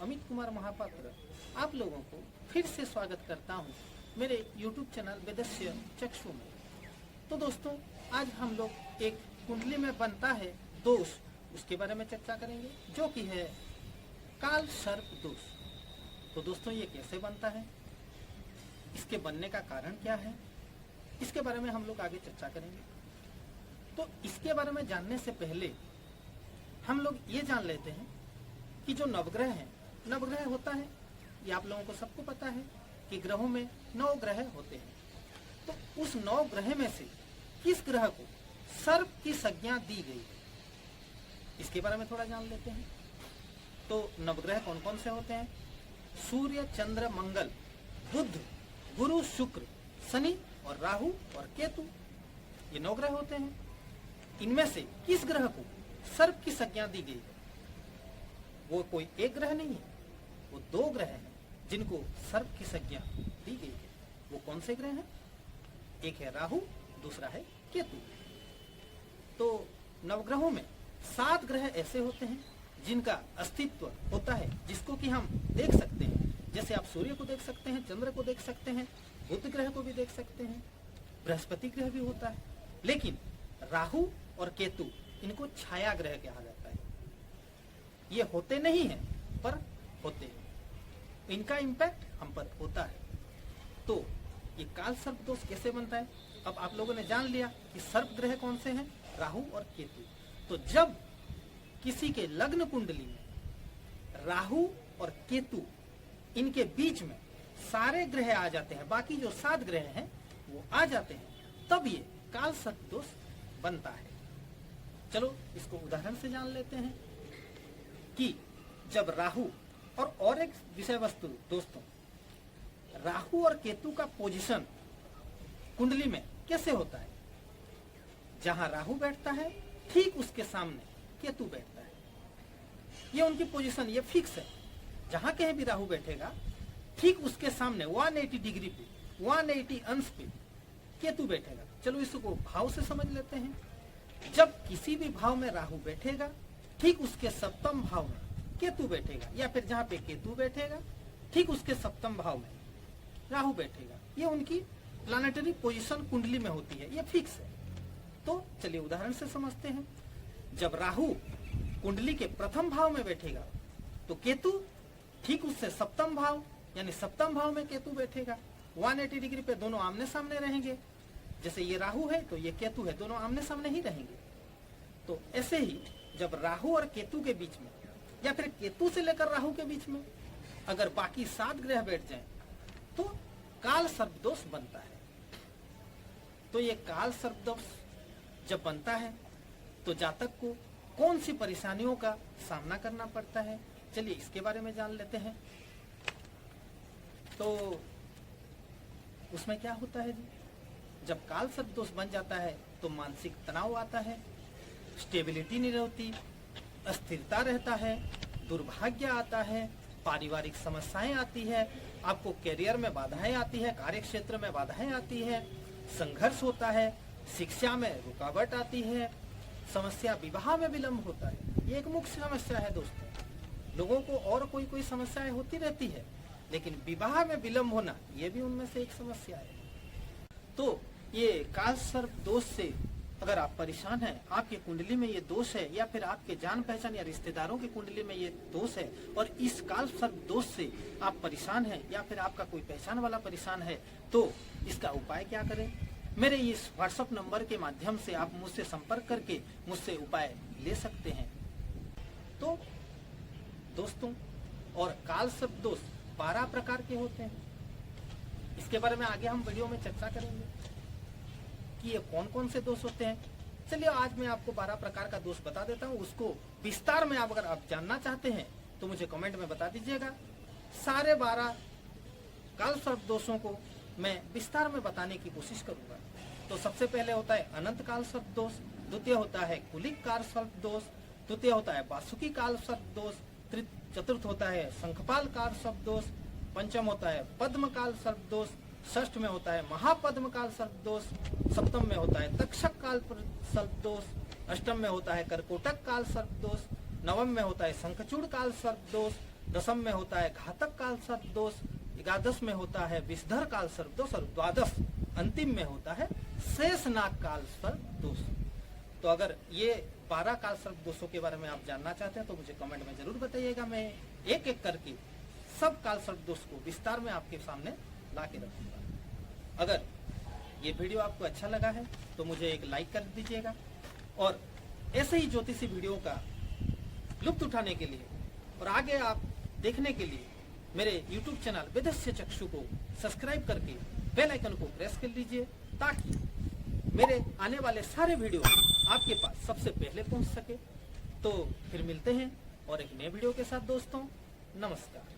अमित कुमार महापात्र आप लोगों को फिर से स्वागत करता हूं मेरे YouTube चैनल वेदस्य चक्षु में। तो दोस्तों, आज हम लोग एक कुंडली में बनता है दोष, उसके बारे में चर्चा करेंगे, जो कि है काल सर्प दोष। तो दोस्तों, ये कैसे बनता है, इसके बनने का कारण क्या है, इसके बारे में हम लोग आगे चर्चा करेंगे। तो इसके बारे में जानने से पहले हम लोग ये जान लेते हैं कि जो नवग्रह है, नवग्रह होता है, ये आप लोगों को सबको पता है कि ग्रहों में 9 ग्रह होते हैं। तो उस 9 ग्रह में से किस ग्रह को सर्प की संज्ञा दी गई है, इसके बारे में थोड़ा जान लेते हैं। तो नवग्रह कौन कौन से होते हैं? सूर्य, चंद्र, मंगल, बुध, गुरु, शुक्र, शनि और राहु और केतु, ये 9 ग्रह होते हैं। इनमें से किस ग्रह को सर्प की संज्ञा दी गई है? वो कोई एक ग्रह नहीं है, वो 2 ग्रह हैं जिनको सर्प की संज्ञा दी गई है। वो कौन से ग्रह हैं? एक है राहु, दूसरा है केतु। तो नवग्रहों में 7 ग्रह ऐसे होते हैं जिनका अस्तित्व होता है, जिसको कि हम देख सकते हैं। जैसे आप सूर्य को देख सकते हैं, चंद्र को देख सकते हैं, बुध ग्रह को भी देख सकते हैं, बृहस्पति ग्रह भी होता है। लेकिन राहु और केतु, इनको छाया ग्रह कहा जाता है। ये होते नहीं हैं पर होते हैं, इनका इम्पैक्ट हम पर होता है। तो ये काल सर्प दोष कैसे बनता है? अब आप लोगों ने जान लिया कि सर्प ग्रह कौन से हैं, राहु और केतु। तो जब किसी के लग्न कुंडली में राहु और केतु, इनके बीच में सारे ग्रह आ जाते हैं, बाकी जो 7 ग्रह हैं वो आ जाते हैं, तब ये काल सर्प दोष बनता है। चलो इसको उदाहरण से जान लेते हैं कि जब राहु और एक विषय वस्तु दोस्तों, राहु और केतु का पोजीशन कुंडली में कैसे होता है? जहां राहु बैठता है ठीक उसके सामने केतु बैठता है। ये उनकी पोजीशन, ये फिक्स है। जहां कहीं भी राहु बैठेगा ठीक उसके सामने 180 डिग्री पे, 180 अंश पे केतु बैठेगा। चलो इसको भाव से समझ लेते हैं। जब किसी भी भाव में राहु बैठेगा ठीक उसके सप्तम भाव में केतु बैठेगा, या फिर जहां पे केतु बैठेगा ठीक उसके सप्तम भाव में राहु बैठेगा। ये उनकी प्लानेटरी पोजीशन कुंडली में होती है, ये फिक्स है। तो चलिए उदाहरण से समझते हैं। जब राहु कुंडली के प्रथम भाव में बैठेगा तो केतु ठीक उससे सप्तम भाव, यानी सप्तम भाव में केतु बैठेगा। 180 डिग्री पे दोनों आमने सामने रहेंगे। जैसे ये राहु है तो ये केतु है, दोनों आमने सामने ही रहेंगे। तो ऐसे ही जब राहु और केतु के बीच में, या फिर केतु से लेकर राहु के बीच में अगर बाकी 7 ग्रह बैठ जाएं, तो काल सर्प दोष बनता है। तो ये काल सर्प दोष जब बनता है तो जातक को कौन सी परेशानियों का सामना करना पड़ता है, चलिए इसके बारे में जान लेते हैं। तो उसमें क्या होता है जी? जब काल सर्प दोष बन जाता है तो मानसिक तनाव आता है, स्टेबिलिटी नहीं रहती, अस्थिरता रहता है, दुर्भाग्य आता है, पारिवारिक समस्याएं आती है, आपको करियर में बाधाएं आती है, कार्य क्षेत्र में बाधाएं आती है, संघर्ष होता है, शिक्षा में रुकावट आती है, समस्या विवाह में विलंब होता है। ये एक मुख्य समस्या है दोस्तों। लोगों को और कोई समस्याएं होती रहती है, लेकिन विवाह में विलंब होना ये भी उनमें से एक समस्या है। तो ये काल सर्प दोष से अगर आप परेशान हैं, आपकी कुंडली में ये दोष है, या फिर आपके जान पहचान या रिश्तेदारों की कुंडली में ये दोष है, और इस काल सर्प दोष से आप परेशान हैं, या फिर आपका कोई पहचान वाला परेशान है, तो इसका उपाय क्या करें? मेरे इस व्हाट्सएप नंबर के माध्यम से आप मुझसे संपर्क करके मुझसे उपाय ले सकते हैं। तो दोस्तों, और काल सर्प दोष 12 प्रकार के होते हैं। इसके बारे में आगे हम वीडियो में चर्चा करेंगे कि ये कौन कौन से दोष होते हैं। चलिए आज मैं आपको 12 प्रकार का दोष बता देता हूँ। उसको विस्तार में अगर आप जानना चाहते हैं तो मुझे कमेंट में बता दीजिएगा। सारे 12 काल सर्प दोषों को मैं विस्तार में बताने की कोशिश करूंगा। तो सबसे पहले होता है अनंत काल सर्प दोष, द्वितीय होता है कुलिक काल सर्प दोष, तृतीय होता है वासुकी काल सर्प दोष, चतुर्थ होता है शंखपाल काल सर्प दोष, पंचम होता है पद्म काल सर्प दोष, षष्ठ में होता है महापद्म काल सर्प दोष, सप्तम में होता है तक्षक काल सर्प दोष, अष्टम में होता है कर्कोटक काल सर्प दोष, नवम में होता है शंखचूड़ काल सर्प दोष, दशम में होता है घातक काल सर्प दोष, एकादश में होता है विषधर काल सर्प दोष और द्वादश अंतिम में होता है शेषनाग काल सर्प दोष। तो अगर ये 12 काल सर्प दोषों के बारे में आप जानना चाहते हैं तो मुझे कमेंट में जरूर बताइएगा। मैं एक एक करके सब काल सर्प दोष को विस्तार में आपके सामने ला के रखूंगा। अगर ये वीडियो आपको अच्छा लगा है तो मुझे एक लाइक कर दीजिएगा और ऐसे ही ज्योतिषी वीडियो का लुत्फ उठाने के लिए और आगे आप देखने के लिए मेरे YouTube चैनल वेदस्य चक्षु को सब्सक्राइब करके बेल आइकन को प्रेस कर लीजिए ताकि मेरे आने वाले सारे वीडियो आपके पास सबसे पहले पहुंच सके। तो फिर मिलते हैं और एक नए वीडियो के साथ दोस्तों, नमस्कार।